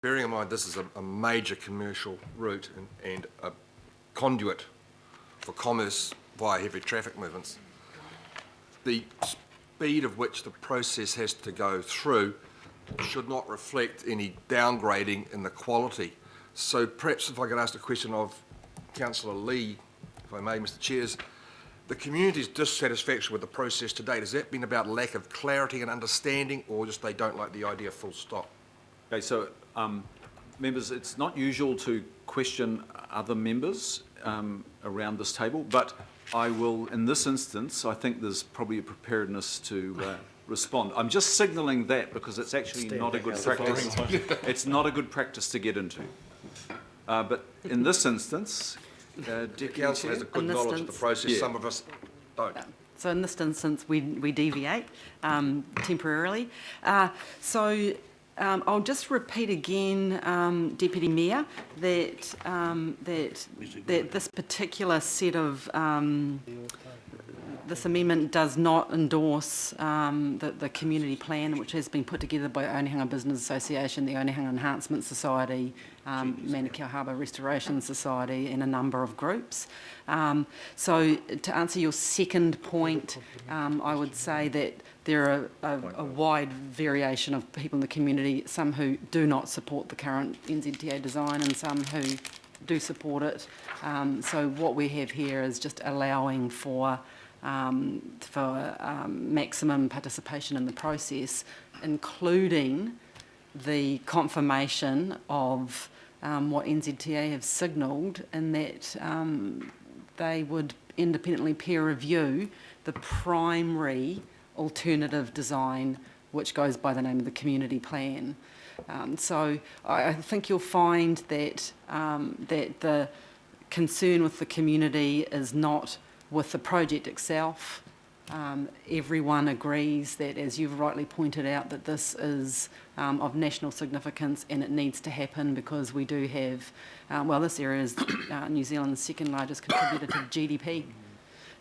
bearing in mind this is a major commercial route and a conduit for commerce via heavy traffic movements, the speed of which the process has to go through should not reflect any downgrading in the quality. So perhaps if I could ask a question of Councillor Lee, if I may, Mr. Chairs, the community's dissatisfaction with the process to date, has that been about lack of clarity and understanding, or just they don't like the idea full stop? Okay, so members, it's not usual to question other members around this table, but I will, in this instance, I think there's probably a preparedness to respond. I'm just signalling that because it's actually not a good practice. It's not a good practice to get into. But in this instance, The council has a good knowledge of the process, yeah. Some of us don't. So in this instance, we deviate temporarily. I'll just repeat again, Deputy Mayor, that this particular set of this amendment does not endorse the community plan, which has been put together by Onehunga Business Association, the Onehunga Enhancement Society, Manukau Harbour Restoration Society, and a number of groups. So to answer your second point, I would say that there are a wide variation of people in the community, some who do not support the current NZTA design and some who do support it. So what we have here is just allowing for maximum participation in the process, including the confirmation of what NZTA have signalled, in that they would independently peer review the primary alternative design, which goes by the name of the community plan. So I think you'll find that that the concern with the community is not with the project itself. Everyone agrees that, as you've rightly pointed out, that this is of national significance and it needs to happen because we do have, this area is New Zealand's second largest contributor to GDP.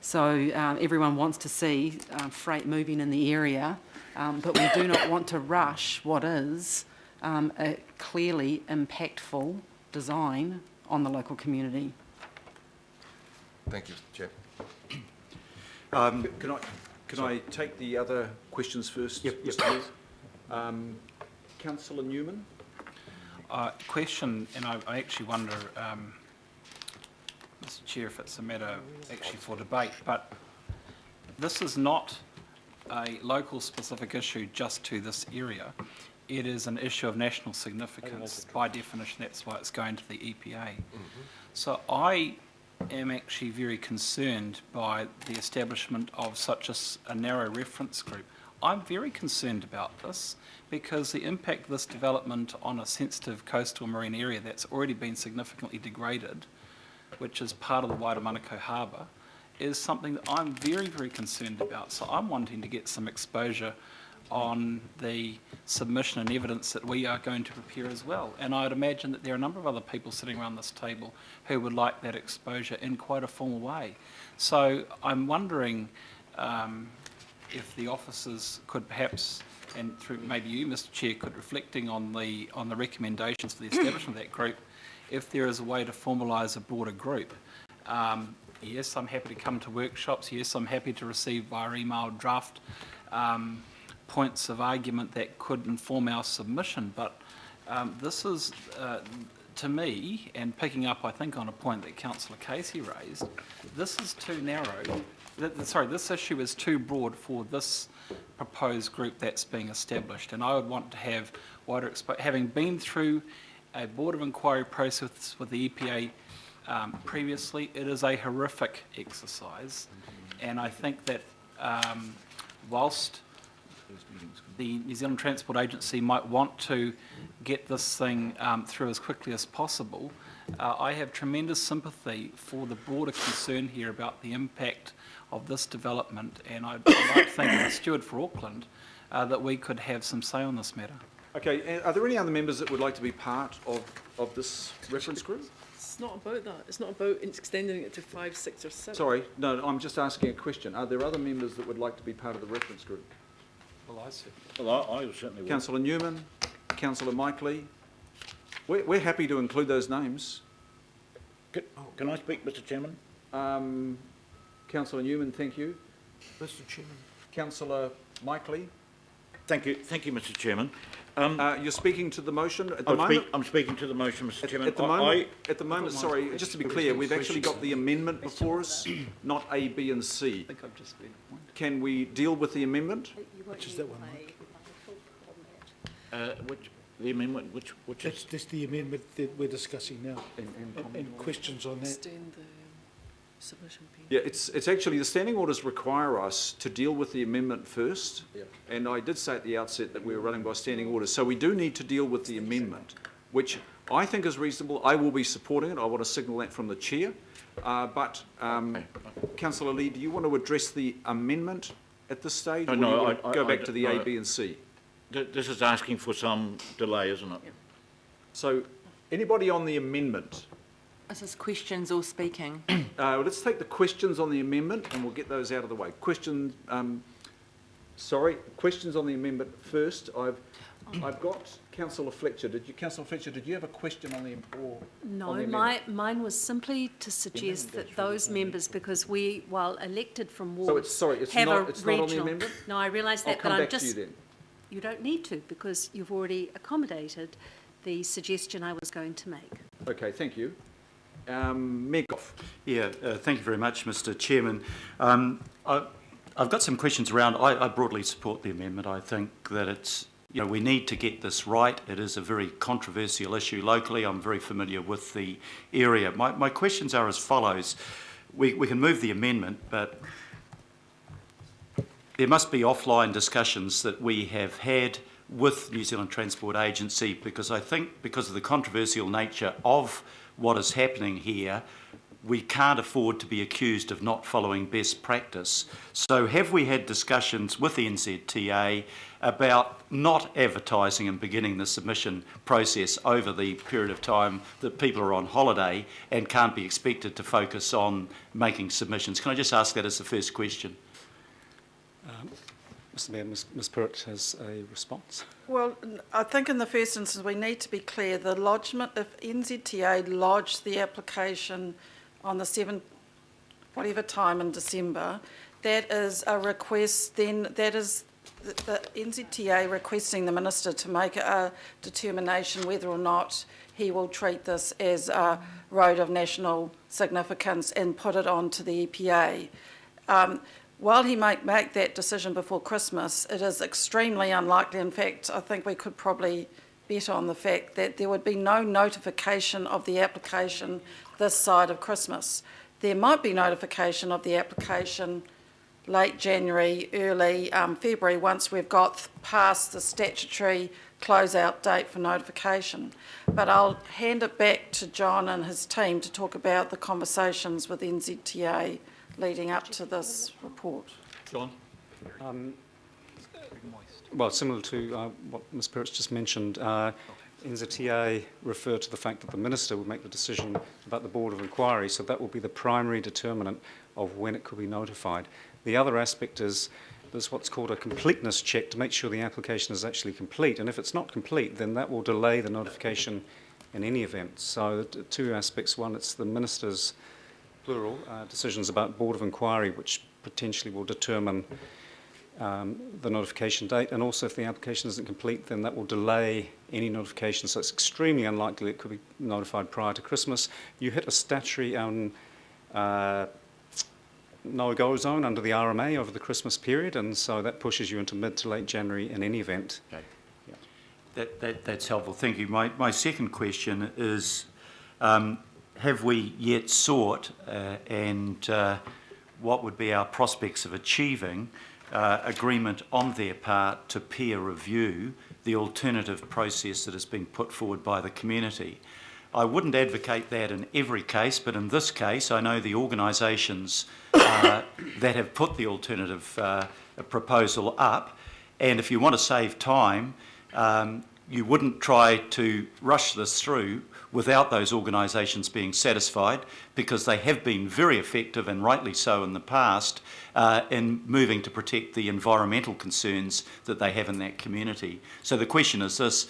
So everyone wants to see freight moving in the area, but we do not want to rush what is a clearly impactful design on the local community. Thank you, Mr. Chair. Can I take the other questions first? Yep, please. Councillor Newman. Question, and I actually wonder, Mr. Chair, if it's a matter actually for debate, but this is not a local specific issue just to this area. It is an issue of national significance. By definition, that's why it's going to the EPA. Mm-hmm. So I am actually very concerned by the establishment of such a narrow reference group. I'm very concerned about this because the impact of this development on a sensitive coastal marine area that's already been significantly degraded, which is part of the wider Manukau Harbour, is something that I'm very, very concerned about. So I'm wanting to get some exposure on the submission and evidence that we are going to prepare as well. And I'd imagine that there are a number of other people sitting around this table who would like that exposure in quite a formal way. So I'm wondering if the officers could perhaps, and through maybe you, Mr. Chair, could, reflecting on the recommendations for the establishment of that group, if there is a way to formalise a broader group. Yes, I'm happy to come to workshops. Yes, I'm happy to receive via email draft points of argument that could inform our submission, but this is, to me, and picking up, I think, on a point that Councillor Casey raised, this is too narrow. This issue is too broad for this proposed group that's being established, and I would want to have wider exposure. Having been through a board of inquiry process with the EPA previously, it is a horrific exercise, and I think that whilst the New Zealand Transport Agency might want to get this thing through as quickly as possible, I have tremendous sympathy for the broader concern here about the impact of this development, and I'd like to think, as a steward for Auckland, that we could have some say on this matter. Okay, are there any other members that would like to be part of this reference group? It's not about that. It's not about extending it to 5, 6 or 7. Sorry, no, I'm just asking a question. Are there other members that would like to be part of the reference group? Well, I see. Well, I certainly would. Councillor Newman, Councillor Mike Lee. We're happy to include those names. Can I speak, Mr. Chairman? Councillor Newman, thank you. Mr. Chairman. Councillor Mikely, Thank you, Mr. Chairman. you're speaking to the motion at the moment? I'm speaking to the motion, Mr. Chairman. At the moment, sorry, just to be clear, we've actually got the amendment before us, not A, B and C. I think I've just been appointed. Can we deal with the amendment? Which is that one, Mike? The amendment, which is? That's the amendment that we're discussing now. And questions on that? It's doing the submission period. Yeah, it's actually, the standing orders require us to deal with the amendment first. And I did say at the outset that we were running by standing orders. So we do need to deal with the amendment, which I think is reasonable. I will be supporting it. I want to signal that from the chair. But Councillor Lee, do you want to address the amendment at this stage? Or do you want to go back to the A, B and C? This is asking for some delay, isn't it? So anybody on the amendment? Is this questions or speaking? Let's take the questions on the amendment and we'll get those out of the way. Questions on the amendment first. I've got Councillor Fletcher. Councillor Fletcher, did you have a question on the No, on the amendment? mine was simply to suggest that those members, because we, while elected from So wards, it's have a not on the regional. amendment? No, I realise that, I'll but come I'm back to you just. then. You don't need to, because you've already accommodated the suggestion I was going to make. Okay, thank you. Megoff. Yeah, thank you very much, Mr. Chairman. I've got some questions around. I broadly support the amendment. I think that it's, we need to get this right. It is a very controversial issue locally. I'm very familiar with the area. My questions are as follows. We can move the amendment, but there must be offline discussions that we have had with New Zealand Transport Agency, because I think because of the controversial nature of what is happening here, we can't afford to be accused of not following best practice. So have we had discussions with the NZTA about not advertising and beginning the submission process over the period of time that people are on holiday and can't be expected to focus on making submissions? Can I just ask that as the first question? Mr. Mayor, Ms. Pruitt has a response. Well, I think in the first instance we need to be clear. The lodgement, if NZTA lodged the application on the 7th, whatever time in December, that is a request. Then that is the NZTA requesting the minister to make a determination whether or not he will treat this as a road of national significance and put it on to the EPA. While he might make that decision before Christmas, it is extremely unlikely. In fact, I think we could probably bet on the fact that there would be no notification of the application this side of Christmas. There might be notification of the application late January, early February, once we've got past the statutory closeout date for notification. But I'll hand it back to John and his team to talk about the conversations with NZTA leading up to this report. John? Well, similar to what Ms. Pruitt's just mentioned, NZTA referred to the fact that the Minister would make the decision about the Board of Inquiry, so that will be the primary determinant of when it could be notified. The other aspect is there's what's called a completeness check to make sure the application is actually complete, and if it's not complete, then that will delay the notification in any event. So two aspects. One, it's the Minister's plural decisions about Board of Inquiry, which potentially will determine the notification date, and also if the application isn't complete, then that will delay any notification. So it's extremely unlikely it could be notified prior to Christmas. You hit a statutory no-go zone under the RMA over the Christmas period, and so that pushes you into mid to late January in any event. Okay. Yeah. That's helpful. Thank you. My second question is, have we yet sought and what would be our prospects of achieving agreement on their part to peer review the alternative process that has been put forward by the community? I wouldn't advocate that in every case, but in this case I know the organisations that have put the alternative proposal up, and if you want to save time, you wouldn't try to rush this through without those organisations being satisfied, because they have been very effective, and rightly so in the past, in moving to protect the environmental concerns that they have in that community. So the question is this,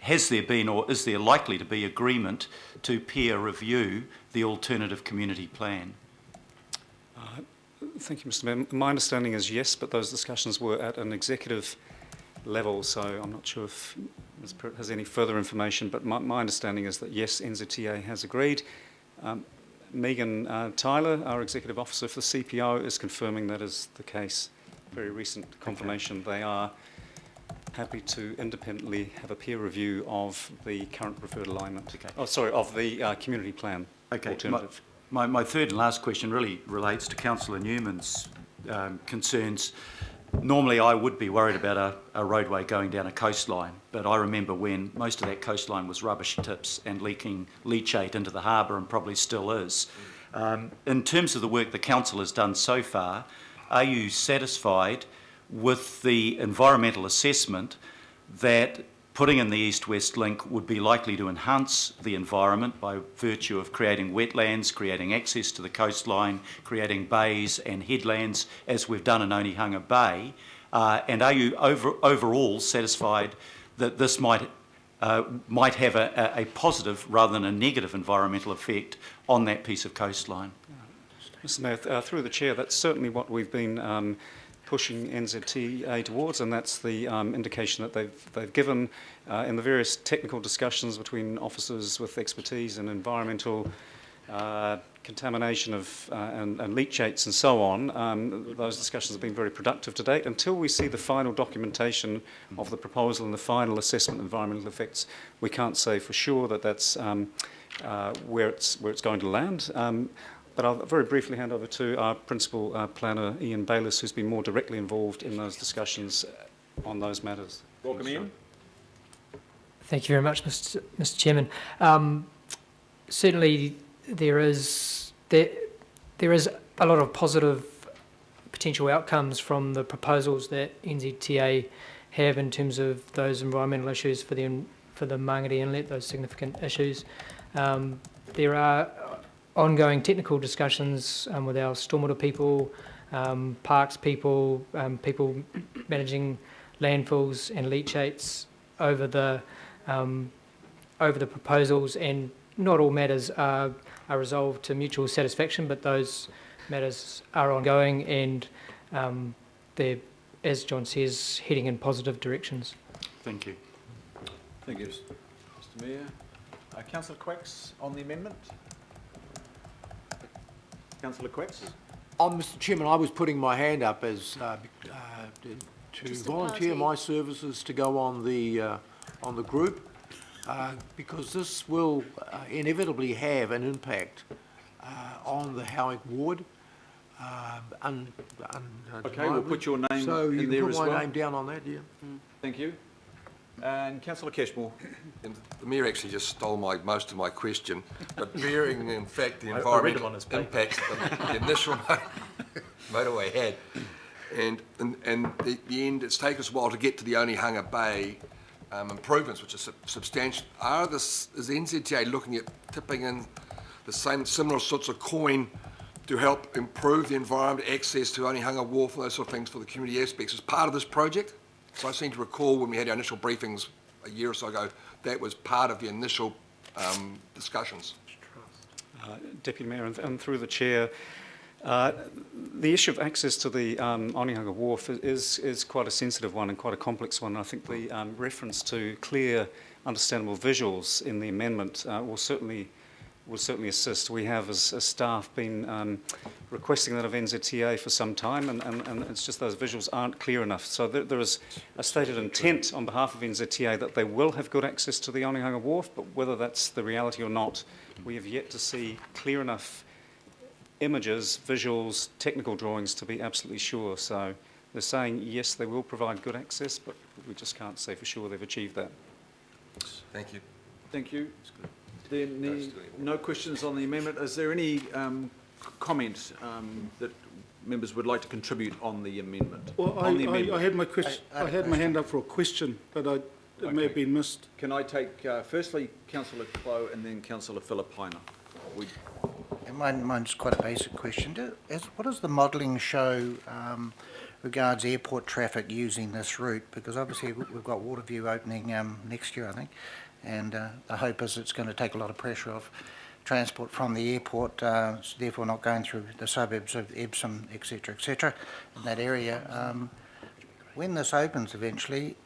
has there been or is there likely to be agreement to peer review the alternative community plan? Thank you, Mr Mayor. My understanding is yes, but those discussions were at an executive level, so I'm not sure if Ms Pruitt has any further information, but my understanding is that yes, NZTA has agreed. Megan Tyler, our Executive Officer for the CPO, is confirming that is the case. Very recent confirmation. They are happy to independently have a peer review of the current preferred alignment. Okay. Oh, sorry, of the community plan alternative. My third and last question really relates to Councillor Newman's concerns. Normally I would be worried about a roadway going down a coastline, but I remember when most of that coastline was rubbish tips and leaking leachate into the harbour, and probably still is. In terms of the work the council has done so far, are you satisfied with the environmental assessment that putting in the east-west link would be likely to enhance the environment by virtue of creating wetlands, creating access to the coastline, creating bays and headlands, as we've done in Onehunga Bay? And are you overall satisfied that this might have a positive rather than a negative environmental effect on that piece of coastline? Mr Mayor, through the Chair, that's certainly what we've been pushing NZTA towards, and that's the indication that they've given in the various technical discussions between officers with expertise in environmental contamination of and leachates and so on. Those discussions have been very productive to date. Until we see the final documentation of the proposal and the final assessment of environmental effects, we can't say for sure that that's where it's going to land. But I'll very briefly hand over to our principal planner, Ian Bayliss, who's been more directly involved in those discussions on those matters. Welcome, Ian. Thank you very much, Mr Chairman. Certainly there is a lot of positive potential outcomes from the proposals that NZTA have in terms of those environmental issues for the Mangere Inlet, those significant issues. There are ongoing technical discussions with our stormwater people, parks people, people managing landfills and leachates over the proposals, and not all matters are resolved to mutual satisfaction, but those matters are ongoing, and they're, as John says, heading in positive directions. Thank you. Thank you, Mr Mayor. Councillor Quacks on the amendment. Councillor Quacks. Mr Chairman, I was putting my hand up as to volunteer my services to go on the group because this will inevitably have an impact on the Howick ward. Okay, we'll put your name so in you there put as my well. name down on that, yeah. Thank you. And Councillor Cashmore. And the Mayor actually just stole most of my question, but bearing in fact the environmental impacts that the initial motorway had, and the end, it's taken us a while to get to the Onehunga Bay improvements, which are substantial. Is NZTA looking at tipping in the similar sorts of coin to help improve the environment, access to Onehunga Wharf, and those sort of things for the community aspects as part of this project? So I seem to recall when we had our initial briefings a year or so ago, that was part of the initial discussions. Deputy Mayor, and through the Chair, the issue of access to the Onehunga Wharf is quite a sensitive one and quite a complex one. I think the reference to clear, understandable visuals in the amendment will certainly assist. We have, as staff, been requesting that of NZTA for some time, and it's just those visuals aren't clear enough. So there is a stated intent on behalf of NZTA that they will have good access to the Onehunga Wharf, but whether that's the reality or not, we have yet to see clear enough images, visuals, technical drawings to be absolutely sure. So they're saying, yes, they will provide good access, but we just can't say for sure they've achieved that. Thank you. Thank you. No questions on the amendment. Is there any comment that members would like to contribute on the amendment? Well, I had my question. I had my hand up for a question, but it may have been missed. Can I take firstly Councillor Clow and then Councillor Philippina? Mine's quite a basic question. What does the modelling show regards airport traffic using this route, because obviously we've got Waterview opening next year, I think, and the hope is it's going to take a lot of pressure off transport from the airport, therefore not going through the suburbs of Epsom, etc., in that area. When this opens eventually,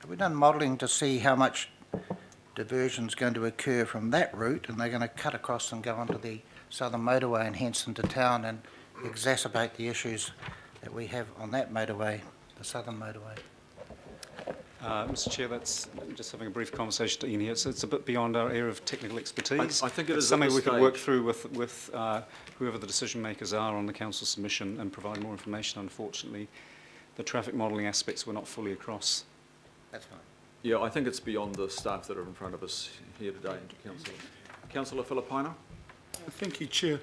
have we done modelling to see how much diversion is going to occur from that route, and they're going to cut across and go onto the southern motorway and hence into town and exacerbate the issues that we have on that motorway, the southern motorway? Mr Chair, that's just having a brief conversation to Ian here. It's a bit beyond our area of technical expertise. I think it is something at we this could work stage. through with whoever the decision makers are on the council submission and provide more information. Unfortunately, the traffic modelling aspects were not fully across. That's fine. Yeah, I think it's beyond the staff that are in front of us here today, Councillor. Councillor Filipaina? Thank you, Chair.